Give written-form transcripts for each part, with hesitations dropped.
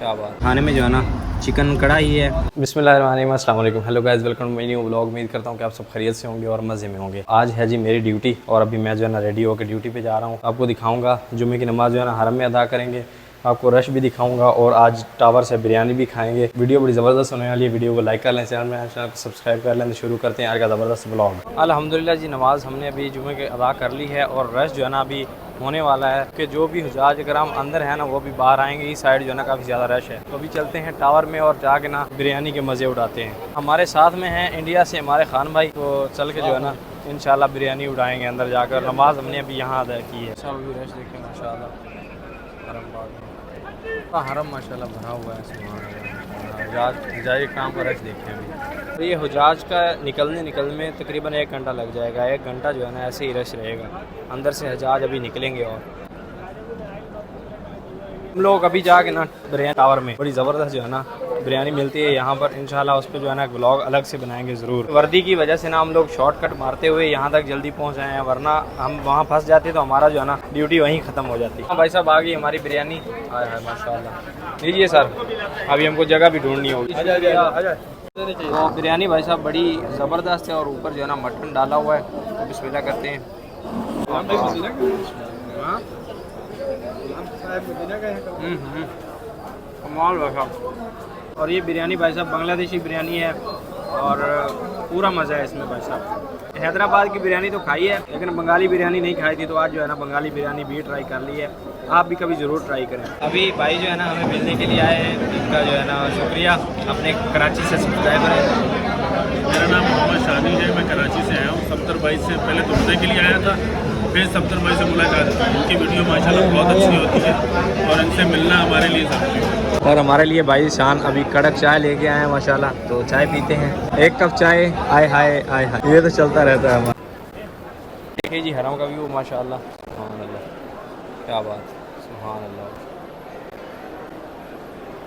क्या बात। खाने में जो है ना चिकन कढ़ाई है। बिस्मिल्लाहिर्रहमानिर्रहीम, अस्सलाम वालेकुम, hello guys, welcome to my new vlog. उम्मीद करता हूँ कि आप सब खैरियत से होंगे और मज़े में होंगे। आज है जी मेरी ड्यूटी और अभी मैं जो है ना रेडी होकर ड्यूटी पे जा रहा हूँ। आपको दिखाऊंगा जुम्मे की नमाज़ जो है ना हरम में अदा करेंगे, आपको रश भी दिखाऊंगा और आज टावर से बिरयानी भी खाएंगे। वीडियो बड़ी ज़बरदस्त होने वाली है। वीडियो को लाइक कर लें, चैनल को सब्सक्राइब कर लें। तो शुरू करते हैं आज का ज़बरदस्त व्लॉग। अल्हम्दुलिल्लाह जी, नमाज़ हमने अभी जुम्मे के अदा कर ली है और रश जो है ना अभी होने वाला है कि जो भी हुज्जाज कराम अंदर है ना वो भी बाहर आएंगे। इस साइड जो है ना काफ़ी ज़्यादा रश है। तो अभी चलते हैं टावर में और जाके ना बिरयानी के मज़े उठाते हैं। हमारे साथ में हैं इंडिया से हमारे खान भाई, तो चल के जो है ना इंशाल्लाह बिरयानी उठाएंगे अंदर जाकर। नमाज हमने अभी यहाँ अदा की है। सब अभी रश देखें माशाल्लाह, हरम माशाल्लाह भरा हुआ है। हुजाज काम पर रश देखें अभी। तो ये हुजाज का निकलने में तकरीबन 1 घंटा लग जाएगा। 1 घंटा जो है ना ऐसे ही रश रहेगा। अंदर से हुजाज अभी निकलेंगे और हम लोग अभी जाके ना बिरयानी टावर में बड़ी ज़बरदस्त जो है ना बिरयानी मिलती है यहाँ पर। इंशाल्लाह उस पर जो है ना ब्लॉग अलग से बनाएंगे ज़रूर। वर्दी की वजह से ना हम लोग शॉर्टकट मारते हुए यहाँ तक जल्दी पहुँच आए हैं, वरना हम वहाँ फंस जाते तो हमारा जो है ना ड्यूटी वहीं ख़त्म हो जाती। हाँ भाई साहब, आ गई हमारी बिरयानी। है माशाल्लाह। लीजिए सर, अभी हमको जगह भी ढूंढनी होगी। तो बिरयानी भाई साहब बड़ी ज़बरदस्त है और ऊपर जो है ना मटन डाला हुआ है। तो बिस्मिल्लाह करते हैं। कमाल भाई साहब। और ये बिरयानी भाई साहब बांग्लादेशी बिरयानी है और पूरा मज़ा है इसमें भाई साहब। हैदराबाद की बिरयानी तो खाई है लेकिन बंगाली बिरयानी नहीं खाई थी, तो आज जो है ना बंगाली बिरयानी भी ट्राई कर ली है। आप भी कभी ज़रूर ट्राई करें। अभी भाई जो है ना हमें मिलने के लिए आए हैं, इनका जो है ना शुक्रिया। अपने कराची से सब्सक्राइबर है। मेरा नाम मोहम्मद शादी है, मैं कराची से आया हूँ। 70 भाई से पहले तुमसे के लिए आया था, फिर 70 भाई से मुलाकात की। इनकी वीडियो माशाल्लाह बहुत अच्छी होती है और इनसे मिलना हमारे लिए ज़रूरी है। और हमारे लिए भाई शान अभी कड़क चाय लेके आए हैं माशाल्लाह। तो चाय पीते हैं, 1 कप चाय। आय हाय आय हाय, ये तो चलता रहता है हमारा। देखिए जी हरम का व्यू माशाल्लाह, सुभान अल्लाह, क्या बात, सुभान अल्लाह।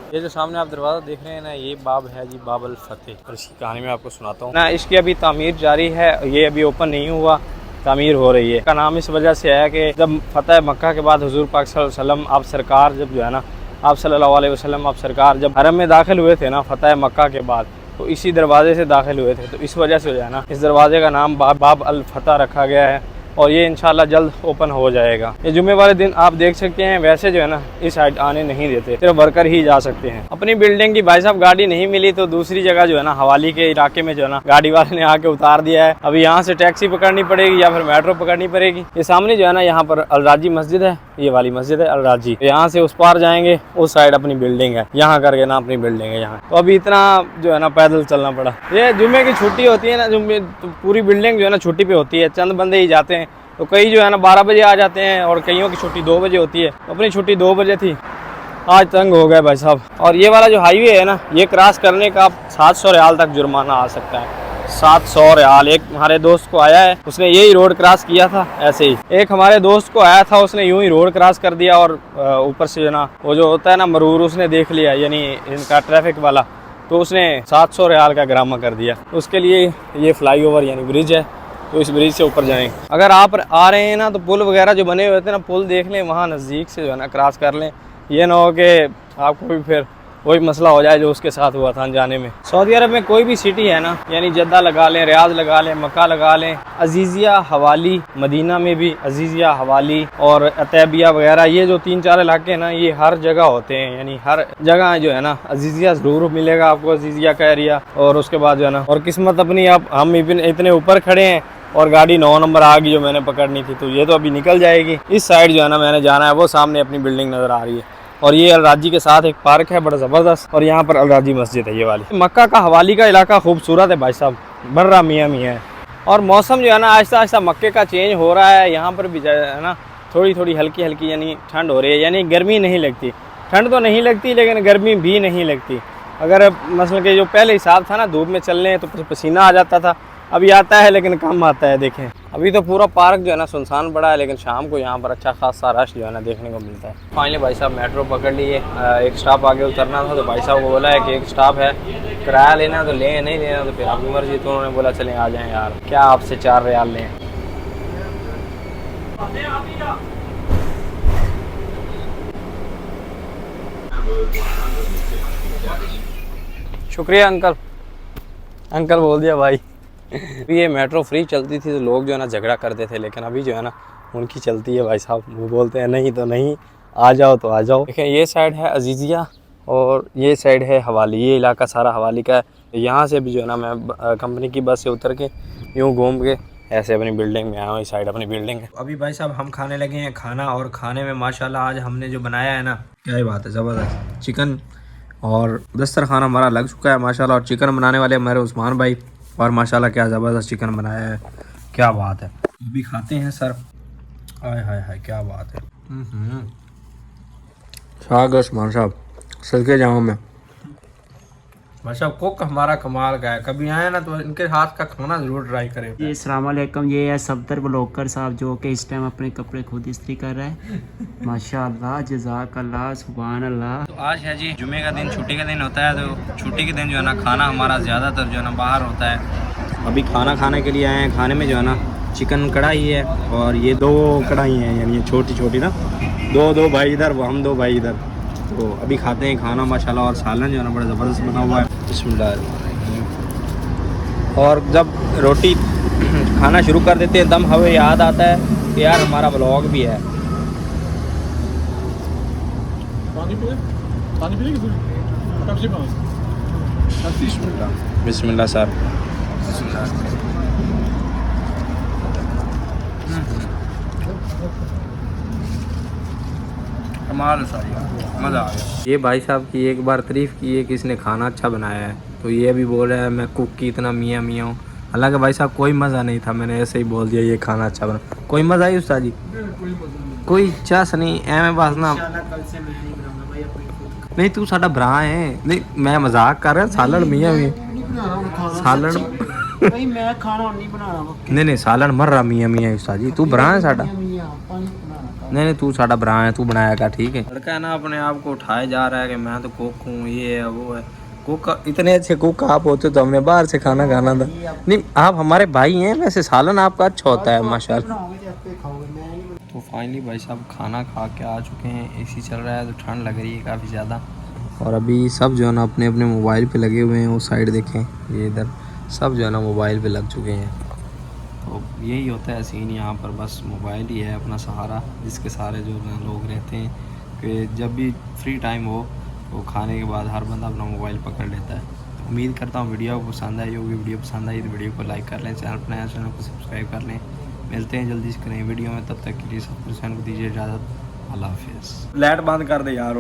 ये जो सामने आप दरवाज़ा देख रहे हैं ना, ये बाब है जी, बाब अल फतेह। और इसकी कहानी मैं आपको सुनाता हूँ ना। इसकी अभी तामीर जारी है, ये अभी ओपन नहीं हुआ, तामीर हो रही है। का नाम इस वजह से है कि जब फतेह मक्का के बाद हुजूर पाक सल्लल्लाहु अलैहि वसल्लम आप सरकार जब जो है ना आप सल्लल्लाहु अलैहि वसल्लम आप सरकार जब हरम में दाखिल हुए थे ना फतेह मक्का के बाद, तो इसी दरवाजे से दाखिल हुए थे। तो इस वजह से जो है ना इस दरवाजे का नाम बाब अल फतेह रखा गया है और ये इंशाल्लाह जल्द ओपन हो जाएगा। ये जुम्मे वाले दिन आप देख सकते हैं, वैसे जो है ना इस साइड आने नहीं देते, सिर्फ वर्कर ही जा सकते हैं। अपनी बिल्डिंग की भाई साहब गाड़ी नहीं मिली तो दूसरी जगह जो है ना हवाली के इलाके में जो है ना गाड़ी वाले ने आके उतार दिया है। अभी यहाँ से टैक्सी पकड़नी पड़ेगी या फिर मेट्रो पकड़नी पड़ेगी। ये सामने जो है ना यहाँ पर अल राजी मस्जिद है, ये वाली मस्जिद है अल राजी। यहाँ से उस पार जाएंगे, उस साइड अपनी बिल्डिंग है, यहाँ करके ना अपनी बिल्डिंग है यहाँ। तो अभी इतना जो है ना पैदल चलना पड़ा। ये जुम्मे की छुट्टी होती है ना, जुम्मे तो पूरी बिल्डिंग जो है ना छुट्टी पे होती है, चंद बंदे ही जाते हैं। तो कई जो है ना 12 बजे आ जाते हैं और कईयों की छुट्टी 2 बजे होती है। तो अपनी छुट्टी 2 बजे थी, आज तंग हो गए भाई साहब। और ये वाला जो हाईवे है ना, ये क्रॉस करने का 700 रियाल तक जुर्माना आ सकता है। 700 रियाल। एक हमारे दोस्त को आया है, उसने यही रोड क्रॉस किया था ऐसे ही। एक हमारे दोस्त को आया था, उसने यूं ही रोड क्रॉस कर दिया और ऊपर से जो ना वो जो होता है ना मरूर, उसने देख लिया, यानी इनका ट्रैफिक वाला, तो उसने 700 रियाल का गिरामा कर दिया। उसके लिए ये फ्लाईओवर यानी ब्रिज है, तो इस ब्रिज से ऊपर जाएं। अगर आप आ रहे हैं ना तो पुल वगैरह जो बने हुए थे ना, पुल देख लें, वहाँ नज़दीक से जो है ना क्रॉस कर लें। ये ना हो कि आपको भी फिर वही मसला हो जाए जो उसके साथ हुआ था अनजाने में। सऊदी अरब में कोई भी सिटी है ना, यानी जद्दा लगा लें, रियाद लगा लें, मक्का लगा लें, अजीज़िया हवाली, मदीना में भी अजीज़िया हवाली और अतैबिया वगैरह, ये जो 3-4 इलाके हैं ना, ये हर जगह होते हैं। यानी हर जगह जो है ना अजीज़िया ज़रूर मिलेगा आपको, अजीज़िया का एरिया। और उसके बाद जो है ना, और किस्मत अपनी, आप हम इतने ऊपर खड़े हैं और गाड़ी 9 नंबर आ गई जो मैंने पकड़नी थी, तो ये तो अभी निकल जाएगी। इस साइड जो है ना मैंने जाना है, वो सामने अपनी बिल्डिंग नज़र आ रही है। और ये अल राजी के साथ एक पार्क है बड़ा ज़बरदस्त, और यहाँ पर अल राजी मस्जिद है ये वाली। मक्का का हवाली का इलाका खूबसूरत है भाई साहब, बर्रा मियाँ मियाँ है। और मौसम जो है ना आहिस्ता आहिस्ता मक्के का चेंज हो रहा है। यहाँ पर भी जो है ना थोड़ी थोड़ी हल्की हल्की यानी ठंड हो रही है, यानी गर्मी नहीं लगती। ठंड तो नहीं लगती लेकिन गर्मी भी नहीं लगती। अगर मसलन के जो पहले हिसाब था ना, धूप में चलने तो पसीना आ जाता था, अभी आता है लेकिन कम आता है। देखें अभी तो पूरा पार्क जो है ना सुनसान पड़ा है, लेकिन शाम को यहाँ पर अच्छा खासा रश जो है ना देखने को मिलता है। फाइनली भाई साहब मेट्रो पकड़ लिए, एक स्टॉप आगे उतरना था, तो भाई साहब को बोला है कि एक स्टॉप है, किराया लेना तो लें, नहीं लेना तो फिर आपकी मर्जी। तो उन्होंने बोला चलें आ जाएँ यार, क्या आपसे 4 रियाल लें। शुक्रिया अंकल, अंकल बोल दिया भाई। ये मेट्रो फ्री चलती थी तो लोग जो है ना झगड़ा करते थे, लेकिन अभी जो है ना उनकी चलती है भाई साहब, वो बोलते हैं नहीं तो नहीं, आ जाओ तो आ जाओ। देखिए ये साइड है अजीज़िया और ये साइड है हवाली, ये इलाका सारा हवाली का है। यहाँ से भी जो है ना मैं कंपनी की बस से उतर के यूँ घूम के ऐसे अपनी बिल्डिंग में आया हूँ। इस साइड अपनी बिल्डिंग है। अभी भाई साहब हम खाने लगे हैं खाना, और खाने में माशाल्लाह आज हमने जो बनाया है ना, क्या ही बात है, ज़बरदस्त चिकन, और दस्तरखाना हमारा लग चुका है माशाल्लाह। और चिकन बनाने वाले हमारे उस्मान भाई, और माशाल्लाह क्या ज़बरदस्त चिकन बनाया है, क्या बात है। अभी खाते हैं सर, हाय हाय हाय क्या बात है। शाह उस्मान साहब सदके जाऊँ मैं। माशा कुक हमारा कमाल का है, कभी आए ना तो इनके हाथ का खाना ज़रूर ट्राई करें। ये अस्सलाम वालेकुम, ये है सफदर ब्लॉकर साहब जो कि इस टाइम अपने कपड़े खुद इस्त्री कर रहा है। माशाअल्लाह, जज़ाकल्लाह, सुभान अल्लाह। तो आज है जी जुमे का दिन, छुट्टी का दिन होता है, तो छुट्टी के दिन जो है ना खाना हमारा ज़्यादातर जो है ना बाहर होता है। अभी खाना खाने के लिए आए हैं, खाने में जो है ना चिकन कढ़ाई है, और ये 2 कढ़ाई हैं, यानी ये छोटी छोटी ना, दो भाई इधर, वो हम 2 भाई इधर। तो अभी खाते हैं खाना माशाल्लाह, और सालन जो है ना बड़ा ज़बरदस्त बना हुआ है। बिस्मिल्लाह। और जब रोटी खाना शुरू कर देते हैं दम हमें याद आता है कि यार हमारा व्लॉग भी है। बिस्मिल्लाह सर, कमाल सारी, मज़ा आ गया। ये भाई साहब की एक बार तारीफ़ की है कि इसने खाना अच्छा बनाया है, तो ये भी बोल रहा है मैं कुक की इतना मियाँ मियाँ हूँ। हालांकि भाई साहब कोई मज़ा नहीं था, मैंने ऐसे ही बोल दिया ये खाना अच्छा बना। कोई मज़ा आई उस्ताद जी? कोई चस नहीं एवं बस ना। नहीं तू साडा भरा है, नहीं मैं मजाक कर रहा, सालन मियाँ भी सालन मैं खाना नहीं बनाना। नहीं सालन मर रहा मियाँ मियाँ उस्ताद जी, तू भरा है साडा। नहीं तू साडा भरा है, तू बनाया का ठीक है। लड़का है ना अपने आप को उठाए जा रहा है कि मैं तो कुक हूँ, ये है वो है। कुक इतने अच्छे कुक आप होते तो हमने बाहर से खाना खाना था। नहीं आप हमारे भाई हैं, वैसे सालन आपका अच्छा होता है माशाल्लाह। तो फाइनली भाई साहब खाना खा के आ चुके हैं, एसी चल रहा है तो ठंड लग रही है काफ़ी ज़्यादा, और अभी सब जो है ना अपने अपने मोबाइल पे लगे हुए हैं। वो साइड देखें, ये इधर सब जो है ना मोबाइल पे लग चुके हैं। तो यही होता है सीन यहाँ पर, बस मोबाइल ही है अपना सहारा, जिसके सहारे जो लोग रहते हैं कि जब भी फ्री टाइम हो तो खाने के बाद हर बंदा अपना मोबाइल पकड़ लेता है। तो उम्मीद करता हूँ वीडियो पसंद आई होगी। वीडियो पसंद आई तो वीडियो को लाइक कर लें, चैनल पर नया चैनल को सब्सक्राइब कर लें। मिलते हैं जल्दी से करें वीडियो में, तब तक के लिए सब को दीजिए इजाज़त। अल्लाह हाफिज़। लाइट बंद कर दे यार।